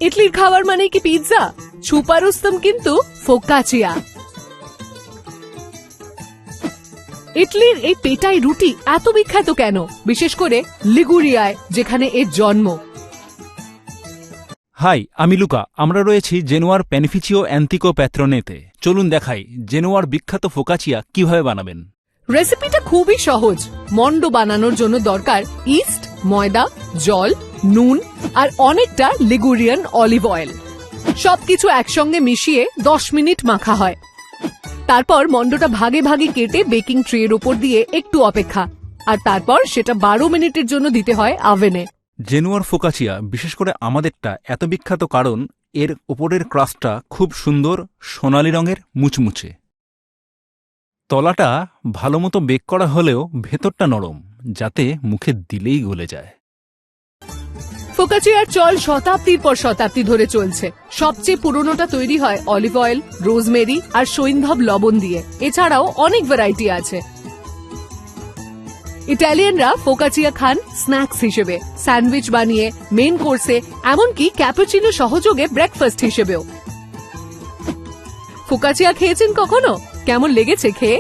ইডলির খাবার মানে কি পিৎজা? ছুপা রুস্তম কিন্তু ফোকাচিয়া। ইডলির এই পেটাই রুটি এত বিখ্যাত কেন, বিশেষ করে লিগুরিয়ায় যেখানে এর জন্ম? হাই, আমি লুকা। আমরা রয়েছি জেনোয়ার প্যানিফিচিও অ্যান্তিকো প্যাত্রোনেতে। চলুন দেখাই জেনোয়ার বিখ্যাত ফোকাচিয়া কিভাবে বানাবেন। রেসিপিটা খুবই সহজ। মন্ডো বানানোর জন্য দরকার ইস্ট, ময়দা, জল, নুন আর অনেকটা লিগুরিয়ান অলিভ অয়েল। সবকিছু একসঙ্গে মিশিয়ে 10 মিনিট মাখা হয়। তারপর মন্ডোটা ভাগে ভাগে কেটে বেকিং ট্রের উপর দিয়ে একটু অপেক্ষা, আর তারপর সেটা 12 মিনিটের জন্য দিতে হয় আভেনে। জেনোয়ার ফোকাচিয়া বিশেষ করে আমাদেরটা এত বিখ্যাত কারণ এর ওপরের ক্রাস্টটা খুব সুন্দর সোনালি রঙের মুচমুচে। তলাটা ভালোমতো বেক করা হলেও ভেতরটা নরম, যাতে মুখে দিলেই গলে যায়। ফোকাচিয়ার চল শতাব্দীর পর শতাব্দী ধরে চলছে। সবচেয়ে পুরনোটা তৈরি হয় অলিভ অয়েল, রোজমেরি আর সৈন্ধব লবণ দিয়ে। এছাড়াও অনেক ভ্যারাইটি আছে। ইটালিয়ানরা ফোকাচিয়া খান স্ন্যাক্স হিসেবে, স্যান্ডউইচ বানিয়ে, মেন কোর্সে, এমনকি ক্যাপুচিনো সহযোগে ব্রেকফাস্ট হিসেবেও। ফোকাচিয়া খেয়েছেন কখনো? কেমন লেগেছে খেয়ে?